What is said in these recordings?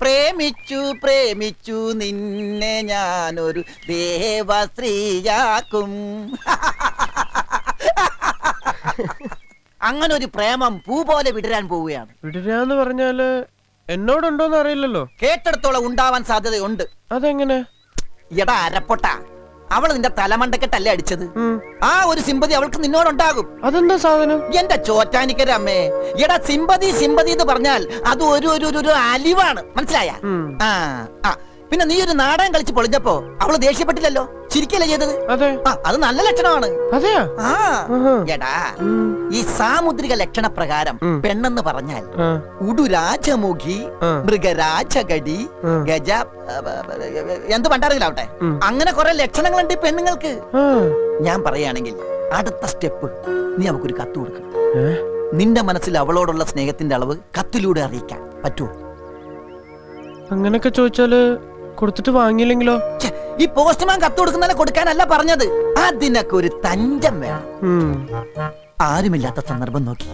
പ്രേമിച്ചു പ്രേമിച്ചു നിന്നെ ഞാനൊരു ദേവസ്ത്രീയാക്കും. അങ്ങനെ ഒരു പ്രേമം പൂ പോലെ വിടരാൻ പോവുകയാണ്. വിടരാന്ന് പറഞ്ഞാല് എന്നോടുണ്ടോന്ന് അറിയില്ലല്ലോ. കേട്ടെടുത്തോളം ഉണ്ടാവാൻ സാധ്യതയുണ്ട്. അതെങ്ങനെ? എടാ അരപ്പൊട്ട, അവള് നിന്റെ തലമണ്ടക്കെട്ടല്ലേ അടിച്ചത്. ആ ഒരു സിമ്പതി അവൾക്ക് നിന്നോടുണ്ടാകും. അതെന്താ സാധനം? എന്റെ ചോറ്റാനിക്കരമ്മേ, എടാ സിമ്പതി സിമ്പതി എന്ന് പറഞ്ഞാൽ അത് ഒരു അലിവാണ്, മനസ്സിലായ? പിന്നെ നീ ഒരു നാടകം കളിച്ച് പൊളിഞ്ഞപ്പോ അവള് ദേഷ്യപ്പെട്ടില്ലല്ലോ, ചിരിക്കല്ലേ ചെയ്തത്? അത് നല്ല ലക്ഷണമാണ്. എടാ, ഈ സാമുദ്രിക ലക്ഷണ പ്രകാരം പെണ്ണെന്ന് പറഞ്ഞാൽ ഉടുരാജമുഖി, മൃഗരാജഗടി, ഗജ എന്ത് പണ്ടാറിയിലാവട്ടെ, അങ്ങനെ കുറെ ലക്ഷണങ്ങളുണ്ട് ഈ പെണ്ണുങ്ങൾക്ക്. ഞാൻ പറയുകയാണെങ്കിൽ അടുത്ത സ്റ്റെപ്പ് നീ അവക്കൊരു കത്ത് കൊടുക്കണം. നിന്റെ മനസ്സിൽ അവളോടുള്ള സ്നേഹത്തിന്റെ അളവ് കത്തിലൂടെ അറിയിക്കാൻ പറ്റുമോ? അങ്ങനൊക്കെ ചോദിച്ചാല് കൊടുത്തിട്ട് വാങ്ങിയില്ലെങ്കിലോ? ഈ പോസ്റ്റ്മാൻ കത്ത് കൊടുക്കുന്നതിനെ കൊടുക്കാനല്ല പറഞ്ഞത്, അതിനൊക്കെ ഒരു തഞ്ചം വേണം. ആരുമില്ലാത്ത സന്ദർഭം നോക്കി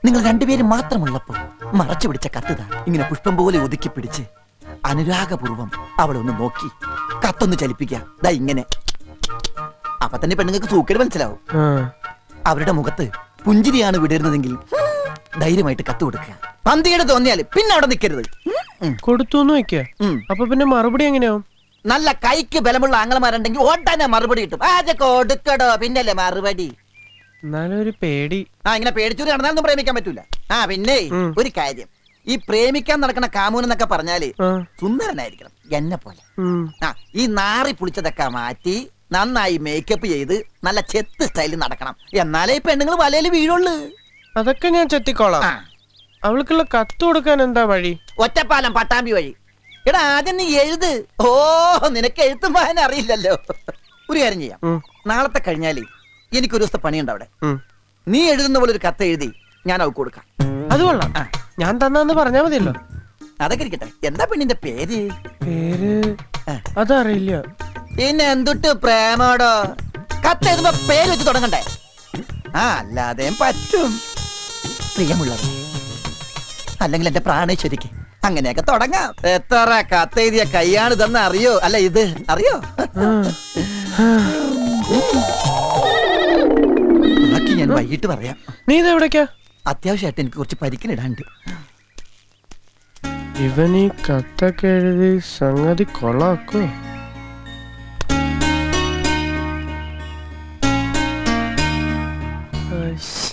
നിങ്ങൾ രണ്ടുപേരും മാത്രമുള്ളപ്പോ മറച്ചു പിടിച്ച കത്തുതാ ഇങ്ങനെ പുഷ്പം പോലെ ഒതുക്കി പിടിച്ച് അനുരാഗപൂർവം അവളെ ഒന്ന് നോക്കി കത്തൊന്ന് ചലിപ്പിക്കുക. ദാ ഇങ്ങനെ. അപ്പൊ തന്നെ പെണ്ണുങ്ങൾക്ക് സൂക്കേട് മനസ്സിലാവും. അവരുടെ മുഖത്ത് പുഞ്ചിരിയാണ് വിടരുന്നതെങ്കിൽ ധൈര്യമായിട്ട് കത്ത് കൊടുക്കുക. പന്തികേട് തോന്നിയാല് പിന്നെ അവിടെ നിൽക്കരുത്. കൊടുത്തു അപ്പൊ പിന്നെ മറുപടി എങ്ങനെയാവും? നല്ല കൈക്ക് ബലമുള്ള ആംഗലമാരുണ്ടെങ്കിൽ ഓട്ടാനെ മറുപടി കിട്ടും. അതൊക്കെ കൊടുക്കടോ, പിന്നല്ലേ മറുപടി. എന്നാലും ഒരു പേടി. ഇങ്ങനെ പേടിച്ചൂരി നടന്നാലൊന്നും പ്രേമിക്കാൻ പറ്റൂല. പിന്നെ ഒരു കാര്യം, ഈ പ്രേമിക്കാൻ നടക്കുന്ന കാമൂൻ എന്നൊക്കെ പറഞ്ഞാല് സുന്ദരനായിരിക്കണം, എന്നെ പോലെ. ഈ നാറി പുളിച്ചതൊക്കെ മാറ്റി നന്നായി മേക്കപ്പ് ചെയ്ത് നല്ല ചെത്ത് സ്റ്റൈലിൽ നടക്കണം. എന്നാലേ ഈ പെണ്ണുങ്ങൾ വലയിൽ വീഴുള്ളൂ. അതൊക്കെ ഞാൻ ചെത്തിക്കോളാം. അവൾക്കുള്ള കത്ത് കൊടുക്കാൻ എന്താ വഴി? ഒറ്റപ്പാലം പട്ടാമ്പി വഴി. എടാ ആദ്യം നീ എഴുത്. ഓ, നിനക്ക് എഴുത്തും വായന അറിയില്ലല്ലോ. ഒരു കാര്യം ചെയ്യാം, നാളത്തെ കഴിഞ്ഞാല് എനിക്കൊരു ദിവസത്തെ പണിയുണ്ട് അവിടെ. നീ എഴുതുന്ന പോലെ ഒരു കത്ത് എഴുതി ഞാൻ അവൾക്ക് കൊടുക്കാം. അത് കൊള്ളാം. ഞാൻ തന്നാന്ന് പറഞ്ഞാ മതിയല്ലോ. അതൊക്കെ ഇരിക്കട്ടെ. എന്താ പെണ്ണിന്റെ പേര്? പേര് അതറിയില്ല. പിന്നെ എന്തുട്ട് പ്രേമോടോ? കത്ത് എഴുതുമ്പോ പേര് വെച്ച് തുടങ്ങണ്ടേ? അല്ലാതെ പറ്റും. പ്രിയമുള്ളത്, അല്ലെങ്കിൽ എന്റെ പ്രാണേശ്വരിക്ക്, അങ്ങനെയൊക്കെ തുടങ്ങാം. എത്ര കത്തെഴുതിയ കൈയാണ് ഇതെന്ന് അറിയോ? അല്ല ഇത് അറിയോ? ബാക്കി ഞാൻ വൈകിട്ട് പറയാം. നീ ഇത് എവിടേക്കാ? അത്യാവശ്യമായിട്ട് എനിക്ക് കുറച്ച് പരിക്കിനിടാണ്ട്. ഇവൻ ഈ കത്തൊക്കെ എഴുതി സംഗതി കൊള്ളാക്കോ?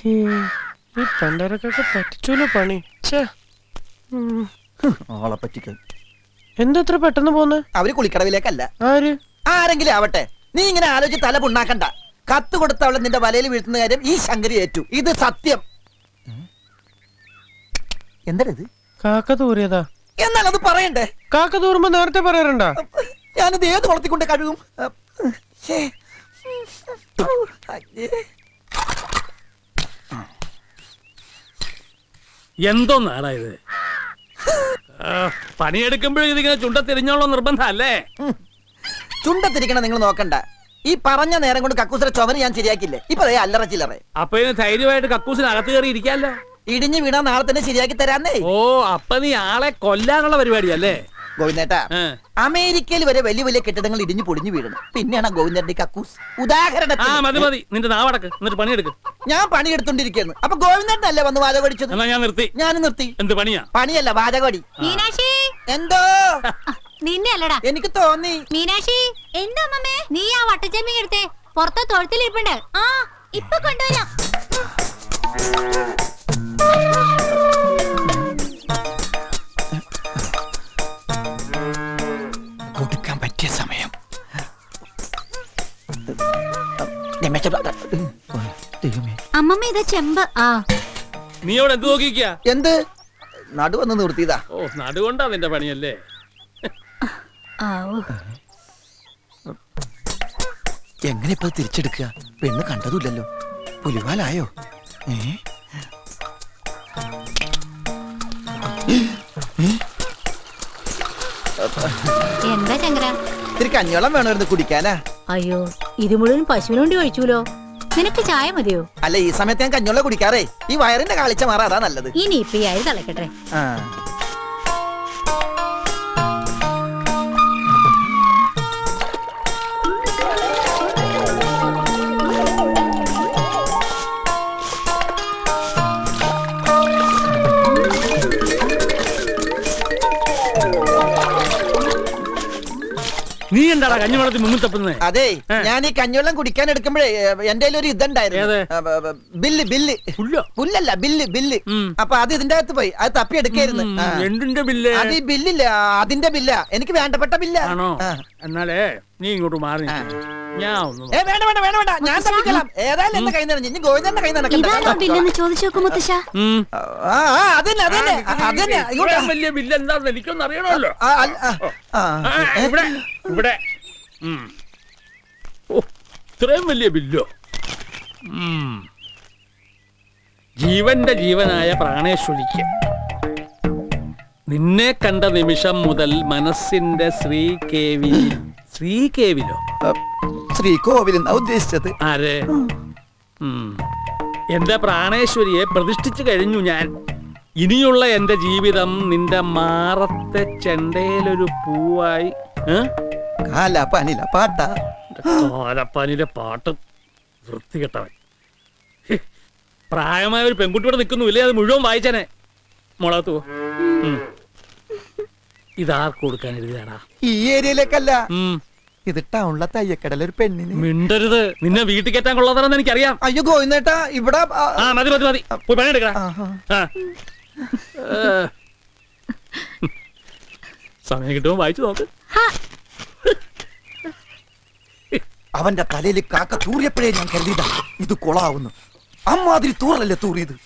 ഈ പണ്ടരക്കൊക്കെ പറ്റിച്ചൂലോ പണി. ആളെ പറ്റിക്കാൻ എന്തത്ര പെട്ടെന്ന് പോന്നെ? അവര് കുളിക്കടവിലേക്കല്ല. ആര്? ആരെങ്കിലും ആവട്ടെ, നീ ഇങ്ങനെ ആലോചിച്ച് തല പുണ്ണാക്കണ്ട. കത്ത് കൊടുത്ത അവളെ നിന്റെ വലയിൽ വീഴ്ത്തുന്ന കാര്യം ഈ ശങ്കരി ഏറ്റു. ഇത് സത്യം. എന്താ ഇത്? കാക്ക തൂറിയതാ. എന്നാൽ അത് പറയണ്ടേ? കാക്ക തൂറുമ്പോ നേരത്തെ പറയാറുണ്ടാ? ഞാനിത് ഏത് കുളത്തിക്കൊണ്ട് കഴുകും? എന്തോ നാടാ ഇത്? പണിയെടുക്കുമ്പോഴും ഇതിങ്ങനെ ചുണ്ടത്തിരിഞ്ഞോളോ നിർബന്ധം അല്ലേ? ചുണ്ടത്തിരിക്കണം നിങ്ങൾ നോക്കണ്ട. ഈ പറഞ്ഞ നേരം കൊണ്ട് കക്കൂസിലെ ചുമര് ഞാൻ ശരിയാക്കില്ലേ? ഇപ്പൊ അല്ലറ ചില്ലറ. അപ്പൊ ഇതിന് ധൈര്യമായിട്ട് കക്കൂസിന് അകത്ത് കയറി ഇരിക്കാല്ലോ. ഇടിഞ്ഞു വീണാ നാളെ തന്നെ ശരിയാക്കി തരാന്നേ. ഓ, അപ്പൊ നീ ആളെ കൊല്ലാനുള്ള പരിപാടിയല്ലേ? ഗോവിന്ദേട്ടാ, അമേരിക്കയിൽ വരെ വലിയ വലിയ കെട്ടിടങ്ങൾ ഇടിഞ്ഞു പൊടിഞ്ഞു വീഴണം. പിന്നെയാണ് ഗോവിന്ദന്റെ കക്കൂസ്. ഉദാഹരണത്തിന് മതി മതി, നിന്റെ നാവടക്ക്, എന്നിട്ട് പണിയെടുക്ക്. ഞാൻ പണിയെടുത്തോണ്ടിരിക്കുന്നു. അപ്പൊ ഗോവിന്ദനല്ലേ വന്ന് വാചകടിച്ചത്? ഞാൻ നിർത്തി. ഞാൻ നിർത്തി. എന്ത് പണിയാ? പണിയല്ല, വാചകടി. മീനാക്ഷി, എന്തോ? നിന്നെ അല്ലടാ, എനിക്ക് തോന്നി. മീനാക്ഷി, എന്താ അമ്മേ? നീ ആ വട്ടച്ചെമ്മീൻ എടുത്തേ, പുറത്തെ തൊഴുത്തിലിരിപ്പുണ്ട്. ഇപ്പൊ കൊണ്ടുവരാം. കൊടുക്കാൻ പറ്റിയ സമയം. അമ്മമ്മ ഇതാ ചെമ്പ്. നീ അവിടെ എന്ത് നോക്കിക്കാ? എന്ത് നടുവന്ന് നിർത്തിയതാ? ഓ, നടുകൊണ്ടാ നിന്റെ പണിയല്ലേ? എങ്ങനെ ഇപ്പൊ തിരിച്ചെടുക്കുക? പെണ്ണ് കണ്ടതുമില്ലല്ലോ. പുലിവാലായോ? എന്താ ചങ്കര? ഇത്തിരി കഞ്ഞോളം വേണമായിരുന്നു കുടിക്കാനാ. അയ്യോ, ഇത് മുഴുവൻ പശുവിനോണ്ടി ഒഴിച്ചൂലോ. നിനക്ക് ചായ മതിയോ? അല്ല, ഈ സമയത്ത് ഞാൻ കഞ്ഞോളം കുടിക്കാറേ. ഈ വയറിന്റെ കാളിച്ച മാറാ, അതാ നല്ലത്. ഇനി ഇപ്പൊ ഈ അരി തിളക്കട്ടെ. നീ എന്താടാ കഞ്ഞിവെള്ളത്തിൽ മുങ്ങി തപ്പുന്നേ? അതെ, ഞാൻ ഈ കഞ്ഞിവെള്ളം കുടിക്കാൻ എടുക്കുമ്പോഴേ എന്റെ ഒരു ഇതുണ്ടായിരുന്നു. ബില്ല് ബില്ല് പുല്ലല്ല ബില്ല് ബില്ല്. അപ്പൊ അത് ഇതിന്റെ അകത്ത് പോയി, അത് തപ്പി എടുക്കായിരുന്നു. എന്തിന്റെ ബില്ല്? അത് ഈ ബില്ലില്ല, അതിന്റെ ബില്ല, എനിക്ക് വേണ്ടപ്പെട്ട ബില്ല. ആണോ? എന്നാലേ നീ ഇങ്ങോട്ട് മാറി. ഞാൻ വേണ്ട വേണ്ട വേണ്ട വേണ്ട, ഞാൻ തപ്പിக்கலாம். ഏതായാലും എന്റെ കൈ നിറഞ്ഞു, ഇനി ഗോവിന്ദന്റെ കൈ ബില്ലെന്ന് ചോദിച്ചു നോക്കും മുത്തശ്ശ. അതന്നെ അതന്നെ അതന്നെ. വലിയ ബില്ല് എന്താണെന്ന് എനിക്കൊന്നും അറിയണമല്ലോ. ഇവിടെ ഇത്രയും വലിയ ബില്ലോ? ജീവന്റെ ജീവനായ പ്രാണേശ്വരിക്ക് നിന്നെ കണ്ട നിമിഷം മുതൽ മനസ്സിന്റെ ശ്രീകേവിലോ ശ്രീകോവിൽ ഉദ്ദേശിച്ചത് ആരെ? എന്റെ പ്രാണേശ്വരിയെ പ്രതിഷ്ഠിച്ചു കഴിഞ്ഞു ഞാൻ. ഇനിയുള്ള എന്റെ ജീവിതം നിന്റെ മാറത്തെ ചെണ്ടയിലൊരു പൂവായി. കാലപ്പാനിലെ പാട്ട് വൃത്തികെട്ടവൻ. പ്രായമായ ഒരു പെൺകുട്ടിയോടെ നിൽക്കുന്നുമില്ലേ, അത് മുഴുവൻ വായിച്ചനെ. മുളകത്ത് പോ. ഇതാർക്ക് കൊടുക്കാൻ എഴുതിയാടാ? ഈ ഏരിയയിലേക്കല്ല, ഇത് ടൗണിലെ തയ്യക്കടല ഒരു പെണ്ണിന്. മിണ്ടരുത്, നിന്നെ വീട്ടിൽ കയറ്റാൻ കൊള്ളാത്തതെന്ന് എനിക്കറിയാം. അയ്യോ ഗോവിന്ദേട്ടാ, ഇവിടെ മതി മതി മതി, പോയി പണിയെടുക്കടാ. സമയം കിട്ടുമ്പോ വായിച്ചു നോക്ക്. അവന്റെ തലയിൽ കാക്ക തൂറിയപ്പോഴേ ഞാൻ കരുതിയതാ ഇത് കൊളാവുന്നു. അമ്മാതിരി തൂറലല്ലേ തൂറിയത്.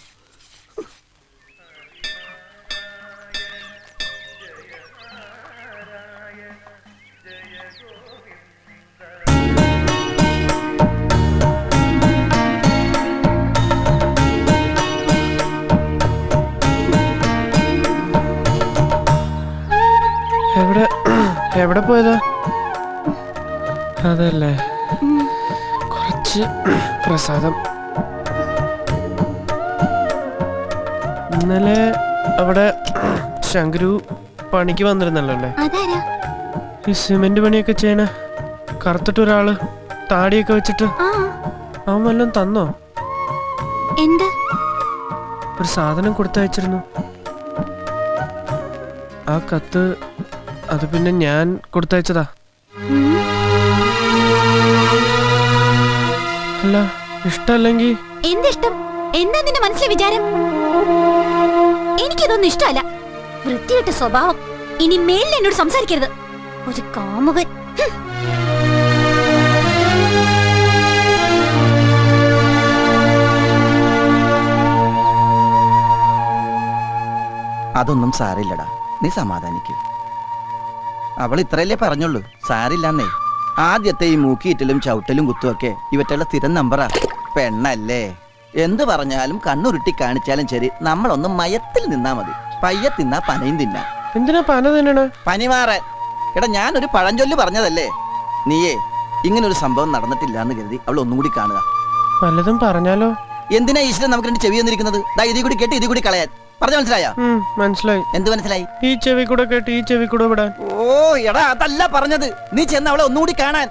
എവിടെ പോയതാ? അതല്ലേ, കുറച്ച് പ്രസാദം. ഇന്നലെ അവിടെ ശങ്കരു പണിക്ക് വന്നിരുന്നല്ലോ അല്ലേ? ഈ സിമെന്റ് പണിയൊക്കെ ചെയ്യണ കറുത്തിട്ട് ഒരാള് താടിയൊക്കെ വെച്ചിട്ട്. അവൻ വല്ലതും തന്നോ? ഒരു സാധനം കൊടുത്തയച്ചിരുന്നു. ആ കത്ത് അത് പിന്നെ ഞാൻ കൊടുത്തയച്ചതാ. അല്ല, ഇഷ്ടല്ലെങ്കിൽ എന്തിഷ്ടം? എന്താ നിന്റെ മനസ്സിലെ വിചാരം? എനിക്കിതൊന്നും ഇഷ്ടമല്ല. വൃത്തികെട്ട സ്വഭാവം. ഇനി മേലിൽ എന്നോട് സംസാരിക്കരുത്. ഒരു കാമുകൻ. അതൊന്നും സാരില്ലടാ, നീ സമാധാനിക്ക്. അവൾ ഇത്രയല്ലേ പറഞ്ഞുള്ളൂ, സാരില്ലെന്നേ. ആദ്യത്തെ ഈ മൂക്കിയിറ്റലും ചവിട്ടലും കുത്തുമൊക്കെ ഇവറ്റുള്ള സ്ഥിരം നമ്പറാ. പെണ്ണല്ലേ, എന്ത് പറഞ്ഞാലും കണ്ണുരുട്ടി കാണിച്ചാലും ശരി, നമ്മളൊന്നും മയത്തിൽ നിന്നാ മതി. പയ്യെ തിന്നാ പനയും തിന്നാ. എന്തിനാ പന തിന്നണ? പനി മാറാൻ. എടാ, ഞാനൊരു പഴഞ്ചൊല്ല് പറഞ്ഞതല്ലേ. നീയേ ഇങ്ങനൊരു സംഭവം നടന്നിട്ടില്ല എന്ന് കരുതി അവൾ ഒന്നും കൂടി കാണുക. വല്ലതും പറഞ്ഞാലോ? എന്തിനാ ഈശ്വരൻ നമുക്ക് രണ്ട് ചെവി വന്നിരിക്കുന്നത്? ഇതി കൂടി കേട്ട് ഇതി കൂടി കളയാൻ. പറഞ്ഞ മനസ്സിലായോ? മനസ്സിലായി. എന്ത് മനസ്സിലായി? ഈ ചെവി കൂടെ കേട്ട് ഈ ചെവി കൂടെ വിടാൻ. ഓ എടാ, അതല്ല പറഞ്ഞത്. നീ ചെന്ന് അവളെ ഒന്നുകൂടി കാണാൻ.